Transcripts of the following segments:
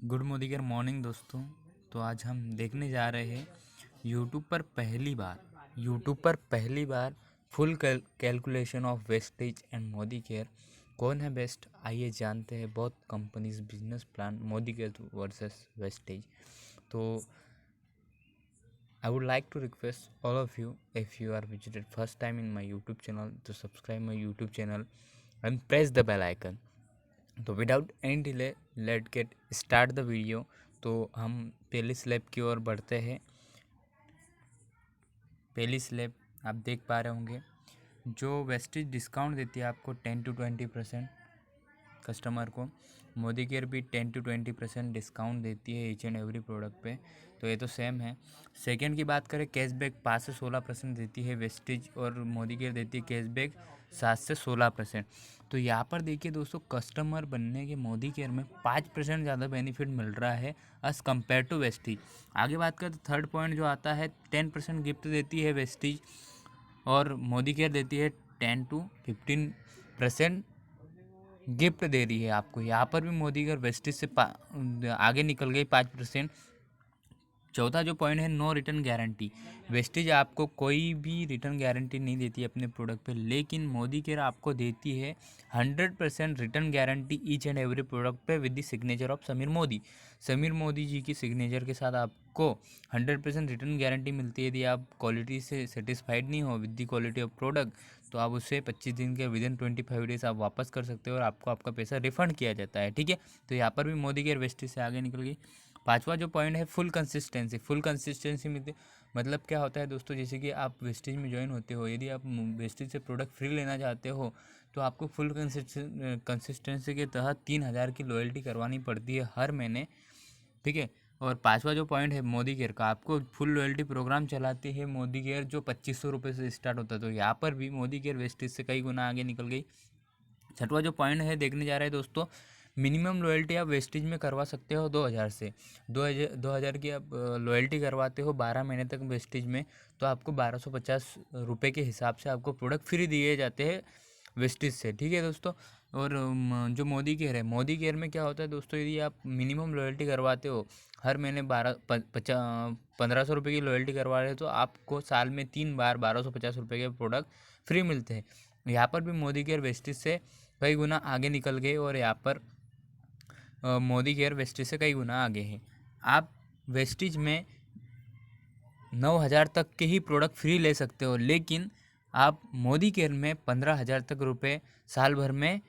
Good मोदिगर morning दोस्तों। तो आज हम देखने जा रहे हैं यूट्यूब पर पहली बार full calculation of Vestige and Modicare. कौन है बेस्ट, आइए जानते हैं। बहुत companies business plan Modicare versus Vestige. तो I would like to request all of you, if you are visited first time in my YouTube channel, to subscribe my YouTube channel and press the bell icon. तो without any delay let get start the video. तो हम पहली slab की ओर बढ़ते हैं। पहली slab आप देख पा रहे होंगे, जो वेस्टेज डिस्काउंट देती है आपको 10 to 20% कस्टमर को। मोदी केयर भी 10 to 20% डिस्काउंट देती है ईच एंड एवरी प्रोडक्ट पे, तो ये तो सेम है। सेकेंड की बात करें, कैशबैक 5 से 16% देती है वेस्टेज, और मोदी केयर देती है कैशबैक 7 से 16%। तो यहाँ पर देखिए दोस्तों, कस्टमर बनने के मोदी केयर में 5% ज़्यादा बेनिफिट मिल रहा है एज़ कम्पेयर टू वेस्टेज। आगे बात करें तो थर्ड पॉइंट जो आता है, 10% गिफ्ट देती है वेस्टेज और मोदी केयर देती है 10 to 15% गिफ्ट दे रही है आपको। यहाँ पर भी मोदी केयर वेस्टेज से आगे निकल गई 5%। चौथा जो पॉइंट है, नो रिटर्न गारंटी। वेस्टेज आपको कोई भी रिटर्न गारंटी नहीं देती है अपने प्रोडक्ट पे, लेकिन मोदी केयर आपको देती है 100% return guarantee each and every product पे with the signature of Sameer Modi. Sameer Modi ji की सिग्नेचर के साथ आपको 100% रिटर्न गारंटी मिलती है। यदि आप क्वालिटी से सेटिस्फाइड नहीं हो with the quality of product, तो आप उसे 25 दिन के विदिन 25 डेज आप वापस कर सकते हो और आपको आपका पैसा रिफंड किया जाता है। ठीक है, तो यहाँ पर भी मोदी केयर वेस्टेज से आगे निकल गई। पांचवा जो पॉइंट है, फुल कंसिस्टेंसी में मतलब क्या होता है दोस्तों, जैसे कि आप वेस्टेज में ज्वाइन होते हो, यदि आप वेस्टेज से प्रोडक्ट फ्री लेना चाहते हो तो आपको फुल कंसिस्टेंसी के तहत 3,000 की लॉयल्टी करवानी पड़ती है हर महीने। ठीक है, और पांचवा जो पॉइंट है मोदी केयर का, आपको फुल लॉयल्टी प्रोग्राम चलाती है मोदी केयर, जो 2500 रुपये से स्टार्ट होता है। तो यहाँ पर भी मोदी केयर वेस्टेज से कई गुना आगे निकल गई। छठवा जो पॉइंट है देखने जा रहे हैं दोस्तों, मिनिमम लॉयल्टी आप वेस्टेज में करवा सकते हो 2,000 से। 2,000 की आप लॉयल्टी करवाते हो 12 महीने तक वेस्टेज में, तो आपको 1,250 रुपये के हिसाब से आपको प्रोडक्ट फ्री दिए जाते हैं वेस्टेज से। ठीक है दोस्तों, और जो मोदी केयर है, मोदी केयर में क्या होता है दोस्तों, यदि आप मिनिमम लॉयल्टी करवाते हो, हर महीने 1,500 रुपये की लॉयल्टी करवा रहे हो, तो आपको साल में 3 बार 1,250 रुपये के प्रोडक्ट फ्री मिलते हैं। यहाँ पर भी मोदी केयर वेस्टेज से कई गुना आगे निकल गए, और यहाँ पर मोदी केयर वेस्टेज से कई गुना आगे है। आप वेस्टेज में 9,000 तक के ही प्रोडक्ट फ्री ले सकते हो, लेकिन आप मोदी केयर में 15,000 तक रुपए साल भर में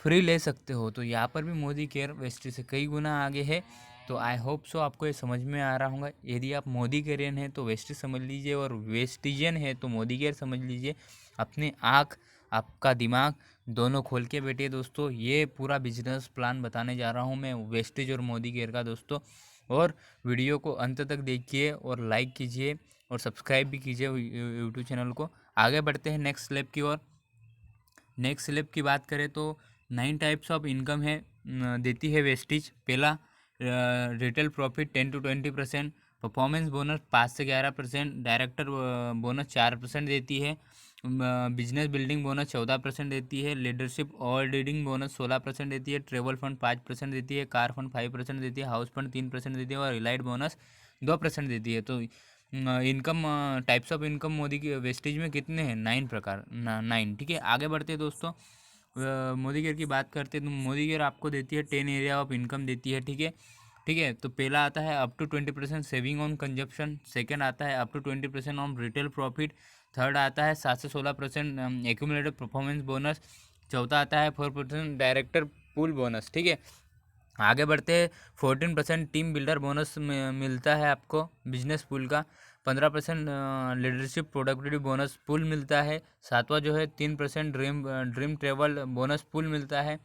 फ्री ले सकते हो। तो यहाँ पर भी मोदी केयर वेस्टेज से कई गुना आगे है। तो आई होप सो आपको ये समझ में आ रहा होगा। यदि आप मोदी केयरियन हैं तो वेस्टेज समझ लीजिए, और वेस्टिजियन है तो मोदी केयर समझ लीजिए। अपने आँख, आपका दिमाग दोनों खोल के बैठिए दोस्तों। ये पूरा बिजनेस प्लान बताने जा रहा हूँ मैं वेस्टेज और मोदी केयर का दोस्तों। और वीडियो को अंत तक देखिए और लाइक कीजिए और सब्सक्राइब भी कीजिए यूट्यूब चैनल को। आगे बढ़ते हैं नेक्स्ट स्लैब की ओर। नेक्स्ट स्लैब की बात करें तो 9 टाइप्स ऑफ इनकम है देती है वेस्टेज। पहला, retail profit 10 to 20%, performance bonus 5 से 11%, डायरेक्टर बोनस 4% देती है, बिजनेस बिल्डिंग बोनस 14% देती है, लीडरशिप और लीडिंग बोनस 16% देती है, ट्रेवल फंड 5% देती है, कार फंड 5% देती है, हाउस फंड 3% देती है, और रिलाइट बोनस 2% देती है। तो income types of income Modi की वेस्टेज में कितने हैं? 9 प्रकार, 9। ठीक है, आगे बढ़ते हैं दोस्तों। मोदी केयर की बात करते हैं तो मोदी केयर आपको देती है 10 एरिया ऑफ इनकम देती है। ठीक है, ठीक है। तो पहला आता है up to 20% saving on consumption, second आता है up to 20% on retail profit, third आता है 7 से 16% एक्यूमुलेटेड परफॉर्मेंस बोनस, चौथा आता है 4% डायरेक्टर पूल बोनस। ठीक है, आगे बढ़ते हैं। 14% टीम बिल्डर बोनस मिलता है आपको बिजनेस पूल का, 15% लीडरशिप प्रोडक्टिविटी बोनस पूल मिलता है, सातवां जो है 3% ड्रीम ट्रेवल बोनस पूल मिलता है,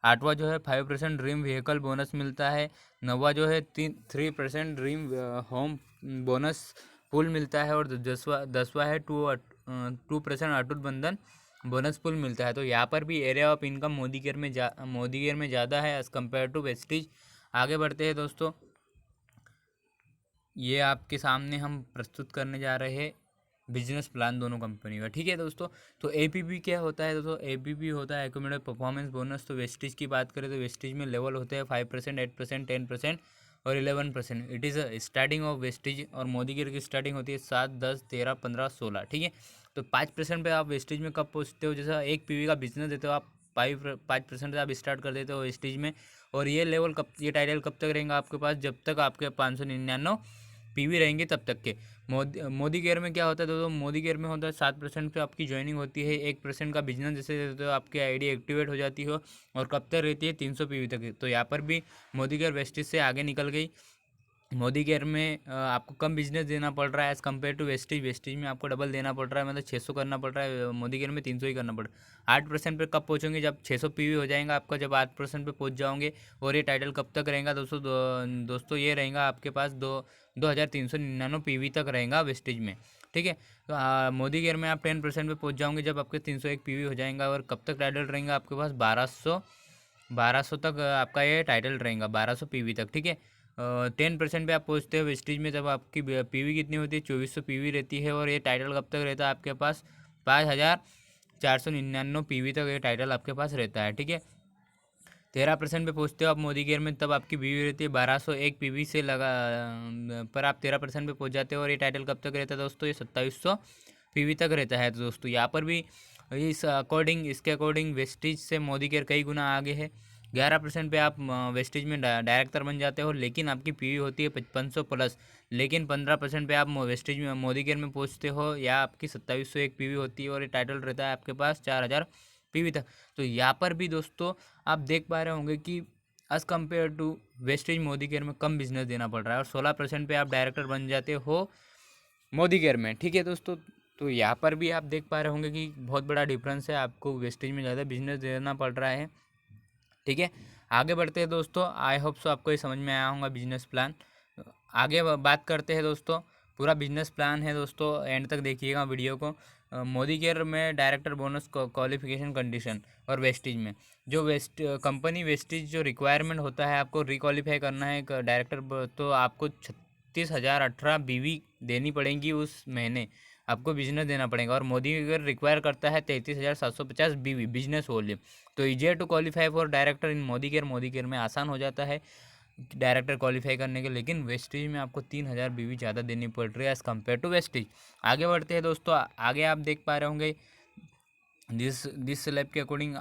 आठवां जो है 5% ड्रीम व्हीकल बोनस मिलता है, नौवां जो है 3% ड्रीम होम बोनस पूल मिलता है, और दसवां है 2% अटूट बंधन बोनस पुल मिलता है। तो यहाँ पर भी area of income Modi care में ज़्यादा है एज़ कम्पेयर टू वेस्टेज। आगे बढ़ते हैं दोस्तों। ये आपके सामने हम प्रस्तुत करने जा रहे हैं बिजनेस प्लान दोनों कंपनी का, ठीक है दोस्तों। तो एपीपी क्या होता है दोस्तों? एपीपी होता है एक्यूमुलेटेड परफॉर्मेंस बोनस। तो वेस्टेज की बात करें तो वेस्टेज में लेवल होते हैं 5%, 8%, 10% और 11%। It is a starting of wastage. और मोदी गियर की स्टार्टिंग होती है 7, 10, 13, 15, 16, ठीक है। तो 5% पे आप वेस्टेज में कब पहुँचते हो? जैसा एक पीवी का बिजनेस देते हो आप, 5% से आप स्टार्ट कर देते हो वेस्टेज में। और ये लेवल कब, ये टाइटल कब तक रहेगा आपके पास? जब तक आपके 599 पीवी रहेंगे तब तक के। मोदी केयर में क्या होता है दोस्तों? मोदी केयर में होता है 7% पे आपकी ज्वाइनिंग होती है, 1% का बिजनेस जैसे देते हो आपकी आईडी एक्टिवेट हो जाती हो, और कब तक रहती है? 300 पीवी तक। तो यहाँ पर भी मोदी केयर वेस्टेज से आगे निकल गई। मोदी केयर में आपको कम बिजनेस देना पड़ रहा है as compared to wastage. Wastage में आपको डबल देना पड़ रहा है, मतलब 600 करना पड़ रहा है, मोदी केयर में 300 ही करना पड़ रहा है। 8% पे कब पहुँचोगे? जब 600 पीवी हो जाएगा आपका, जब 8% पे पहुँच जाओगे। और ये टाइटल कब तक रहेगा दोस्तों? दोस्तों ये रहेगा आपके पास 2399 पीवी तक रहेगा वेस्टेज में, ठीक है। तो मोदी केयर में आप 10% पे पहुँच जाओगे जब आपके 301 पीवी हो जाएगा। और कब तक टाइटल रहेगा आपके पास? 1200 तक आपका ये टाइटल रहेगा, 1200 पीवी तक, ठीक है। 10% पे आप पहुँचते हो वेस्टेज में, तब आपकी पीवी कितनी होती है? 2400 पीवी रहती है। और ये टाइटल कब तक रहता है आपके पास? 5499 पीवी तक ये टाइटल आपके पास रहता है, ठीक है। 13% पे पहुँचते हो आप मोदी केयर में, तब आपकी पीवी रहती है 1201 पीवी से लगा, पर आप 13% पे पहुँच जाते हो। और ये टाइटल कब तक रहता है दोस्तों? ये 2700 पीवी तक रहता है। तो दोस्तों यहाँ पर भी इसके अकॉर्डिंग वेस्टेज से मोदी केयर कई गुना आगे है। 11% पे आप वेस्टेज में डायरेक्टर बन जाते हो, लेकिन आपकी पीवी होती है 5500 प्लस। लेकिन 15% पे आप वेस्टेज में मोदी केयर में पहुँचते हो, या आपकी 2701 पीवी होती है। और ये टाइटल रहता है आपके पास 4000 पीवी तक। तो यहाँ पर भी दोस्तों आप देख पा रहे होंगे कि as compared to wastage Modicare में कम बिजनेस देना पड़ रहा है। और 16% पे आप डायरेक्टर बन जाते हो मोदी केयर में, ठीक है दोस्तों। तो यहाँ पर भी आप देख पा रहे होंगे कि बहुत बड़ा डिफरेंस है, आपको वेस्टेज में ज़्यादा बिजनेस देना पड़ रहा है, ठीक है। आगे बढ़ते हैं दोस्तों। आई होप सो आपको ये समझ में आया होगा बिजनेस प्लान। आगे बात करते हैं दोस्तों। पूरा बिजनेस प्लान है दोस्तों, एंड तक देखिएगा वीडियो को। मोदी केयर में डायरेक्टर बोनस क्वालिफिकेशन कंडीशन और वेस्टेज में जो कंपनी वेस्टेज जो रिक्वायरमेंट होता है, आपको रिक्वालीफाई करना है डायरेक्टर, तो आपको 36,018 बीवी देनी पड़ेंगी उस महीने, आपको बिजनेस देना पड़ेगा। और मोदी अगर रिक्वायर करता है 33,750 बीवी बिजनेस वॉल्यूम। तो easier to qualify for director in Modicare में आसान हो जाता है डायरेक्टर क्वालिफाई करने के। लेकिन वेस्टेज में आपको 3000 बीवी ज़्यादा देनी पड़ रही है एज़ कम्पेयर टू वेस्टेज। आगे बढ़ते हैं दोस्तों। आगे आप देख पा रहे होंगे दिस स्लैब के according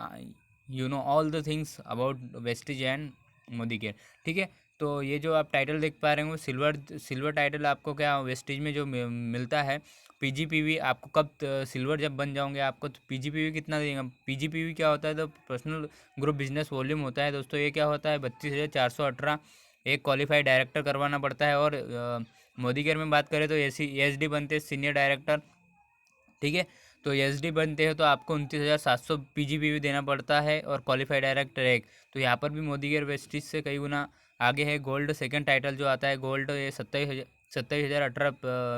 you know all the things about wastage and Modi care, ठीक है। तो ये जो आप टाइटल देख पा रहे हो सिल्वर टाइटल आपको क्या वेस्टेज में जो मिलता है। पीजीपीवी आपको कब सिल्वर जब बन जाओगे आपको, तो पीजीपीवी कितना देगा? पीजीपीवी क्या होता है? तो पर्सनल ग्रुप बिजनेस वॉल्यूम होता है दोस्तों। ये क्या होता है? 32,418 एक क्वालिफाइड डायरेक्टर करवाना पड़ता है। और मोदी केयर में बात करें तो एसडी बनते हैं सीनियर डायरेक्टर, ठीक है। तो एसडी बनते हैं तो आपको 29,700 पीजीपीवी देना पड़ता है, और क्वालिफाइड डायरेक्टर एक। तो यहाँ पर भी मोदी केयर वेस्टेज से कई गुना आगे है। गोल्ड सेकंड टाइटल जो आता है गोल्ड, ये 27,018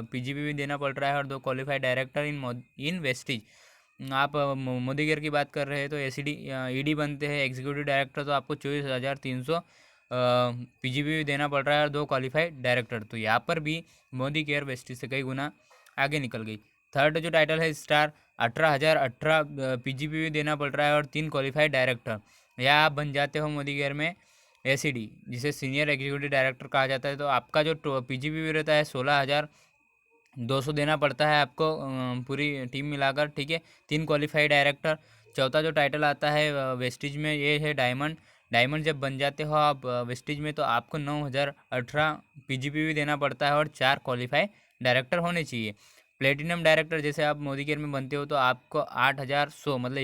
पीजीपीवी देना पड़ रहा है, और 2 क्वालिफाइड डायरेक्टर इन वेस्टेज। आप मोदी केयर की बात कर रहे हैं तो एसीडी ईडी बनते हैं एग्जीक्यूटिव डायरेक्टर, तो आपको 24,300 पीजीपीवी देना पड़ रहा है, और 2 क्वालिफाइड डायरेक्टर। तो यहाँ पर भी मोदी केयर वेस्टेज से कई गुना आगे निकल गई। थर्ड जो टाइटल है स्टार, 18,018 पीजीपीवी देना पड़ रहा है, और 3 क्वालिफाइड डायरेक्टर। या आप बन जाते हो मोदी केयर में एसीडी, जिसे सीनियर एग्जीक्यूटिव डायरेक्टर कहा जाता है। तो आपका जो पीजीपीवी रहता है 16,200 देना पड़ता है आपको, पूरी टीम मिलाकर, ठीक है। 3 क्वालिफाइड डायरेक्टर। चौथा जो टाइटल आता है वेस्टेज में, ये है डायमंड। डायमंड जब बन जाते हो आप वेस्टेज में, तो आपको 9,018 पीजीपीवी देना पड़ता है, और 4 क्वालिफाइड डायरेक्टर होने चाहिए। प्लेटिनम डायरेक्टर जैसे आप मोदी केयर में बनते हो, तो आपको 8,100 मतलब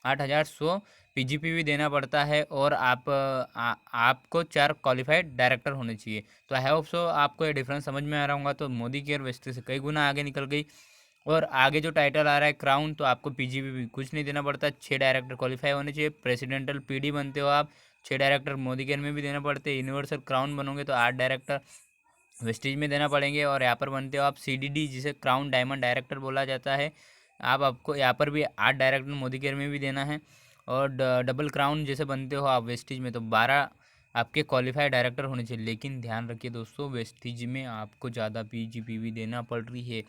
8,100 पीजीपीवी देना पड़ता है, और आपको 4 क्वालिफाइड डायरेक्टर होने चाहिए। तो आई होप सो आपको ये डिफरेंस समझ में आ रहा होगा। तो मोदी केयर वेस्टेज से कई गुना आगे निकल गई। और आगे जो टाइटल आ रहा है क्राउन, तो आपको पीजीपीवी कुछ नहीं देना पड़ता, 6 डायरेक्टर क्वालिफाई होने चाहिए। प्रेसिडेंटल पीडी बनते हो आप, 6 डायरेक्टर मोदी केयर में भी देना पड़ते हैं। यूनिवर्सल क्राउन बनोगे तो 8 डायरेक्टर वेस्टेज में देना पड़ेंगे। और यहाँ पर बनते हो आप सीडीडी, जिसे क्राउन डायमंड डायरेक्टर बोला जाता है। आपको यहाँ पर भी 8 डायरेक्टर मोदी केयर में भी देना है। और डबल क्राउन जैसे बनते हो आप वेस्टेज में, तो 12 आपके क्वालिफाइड डायरेक्टर होने चाहिए। लेकिन ध्यान रखिए दोस्तों, वेस्टेज में आपको ज़्यादा पीजीपीवी देना पड़ रही है।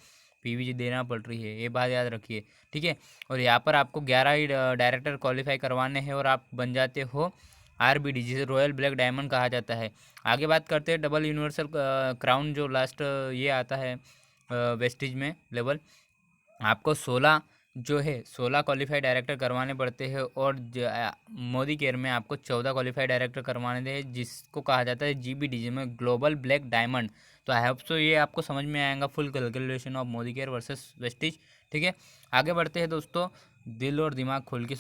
PVG देना पड़ रही है, ये बात याद रखिए, ठीक है। और यहाँ पर आपको 11 ही डायरेक्टर क्वालिफाई करवाने हैं और आप बन जाते हो RBD, जिसे रॉयल ब्लैक डायमंड कहा जाता है। आगे बात करते हैं डबल यूनिवर्सल क्राउन, जो लास्ट ये आता है वेस्टिज में लेवल। आपको 16 जो है 16 क्वालिफाइड डायरेक्टर करवाने पड़ते हैं और मोदी केयर में आपको 14 क्वालिफाइड डायरेक्टर करवाने थे, जिसको कहा जाता है GBD में ग्लोबल ब्लैक डायमंड। तो आई होप सो ये आपको समझ में आएगा full calculation of Modi care versus Vestige, ठीक है। आगे बढ़ते हैं दोस्तों, दिल और दिमाग खोल के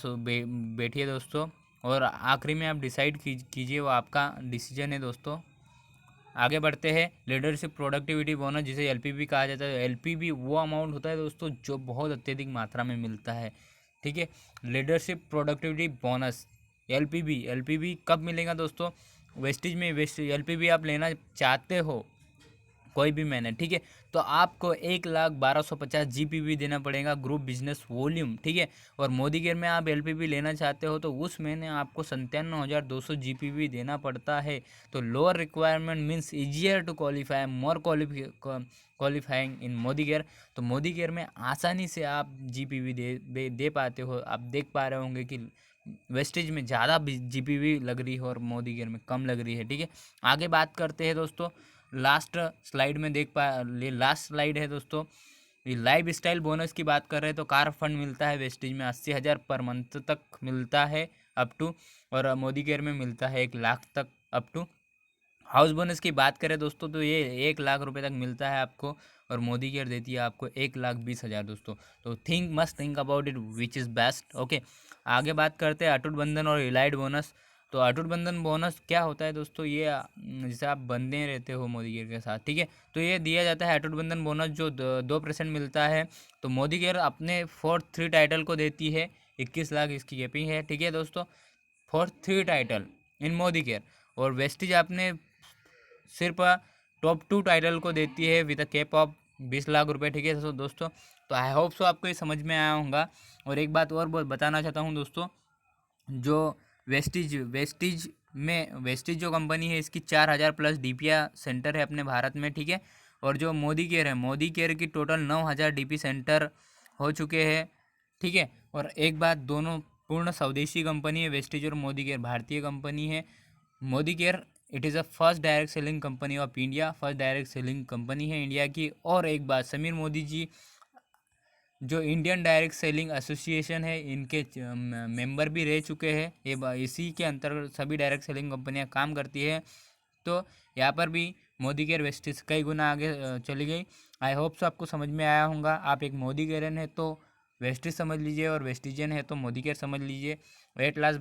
बैठिए दोस्तों, और आखिरी में आप डिसाइड कीजिए, वो आपका डिसीजन है दोस्तों। आगे बढ़ते हैं, लीडरशिप प्रोडक्टिविटी बोनस, जिसे LPB कहा जाता है। LPB वो अमाउंट होता है दोस्तों जो बहुत अत्यधिक मात्रा में मिलता है, ठीक है। लीडरशिप प्रोडक्टिविटी बोनस LPB कब मिलेगा दोस्तों? वेस्टिज में LPB आप लेना चाहते हो कोई भी महीने, ठीक है, तो आपको 1,12,50 GPV देना पड़ेगा, ग्रुप बिजनेस वॉल्यूम, ठीक है। और मोदी केयर में आप LPB लेना चाहते हो तो उस महीने आपको 97,200 GPV देना पड़ता है। तो lower requirement means easier to qualify, more qualifying in Modicare. तो मोदी केयर में आसानी से आप GPV दे पाते हो। आप देख पा रहे होंगे कि वेस्टेज में ज़्यादा GPV लग रही है और मोदी केयर में कम लग रही है, ठीक है। आगे बात करते हैं दोस्तों, लास्ट स्लाइड में लास्ट स्लाइड है दोस्तों, ये लाइफ स्टाइल बोनस की बात कर रहे हैं तो कार फंड मिलता है वेस्टेज में 80,000 पर मंथ तक मिलता है अप टू, और मोदी केयर में मिलता है 1,00,000 तक अप टू। हाउस बोनस की बात करें दोस्तों तो ये 1,00,000 रुपये तक मिलता है आपको, और मोदी केयर देती है आपको 1,20,000 दोस्तों। तो must think about it which is best, okay. आगे बात करते हैं अटूट बंधन और इलाइड बोनस। तो अटूट बंधन बोनस क्या होता है दोस्तों? ये जैसे आप बंधे रहते हो मोदी केयर के साथ, ठीक है, तो ये दिया जाता है अटूट बंधन बोनस, जो 2% मिलता है। तो मोदी केयर अपने 4th 3 टाइटल को देती है 21,00,000 इसकी कैपिंग है, ठीक है दोस्तों, 4th 3 title in Modi care. और वेस्टिज अपने सिर्फ टॉप 2 टाइटल को देती है विद अ कैप ऑफ 20,00,000 रुपये, ठीक है दोस्तों। तो आई होप सो आपको ये समझ में आया होगा। और एक बात और बताना चाहता हूँ दोस्तों, जो वेस्टिज जो कंपनी है, इसकी 4,000+ DPI सेंटर है अपने भारत में, ठीक है। और जो मोदी केयर की टोटल 9,000 DP सेंटर हो चुके हैं, ठीक है। और एक बात, दोनों पूर्ण स्वदेशी कंपनी है, वेस्टिज और मोदी केयर भारतीय कंपनी है। Modi care it is a first direct selling company of India, first direct selling company है इंडिया की। और एक बात, समीर मोदी जी जो इंडियन डायरेक्ट सेलिंग एसोसिएशन है, इनके मेंबर भी रह चुके हैं। ये इसी के अंतर्गत सभी डायरेक्ट सेलिंग कंपनियां काम करती है। तो यहाँ पर भी मोदी केयर वेस्टिज कई गुना आगे चली गई। आई होप सो आपको समझ में आया होगा। आप एक मोदी केयरन है तो वेस्टिज समझ लीजिए, और वेस्टिजियन है तो मोदी केयर समझ लीजिए। At last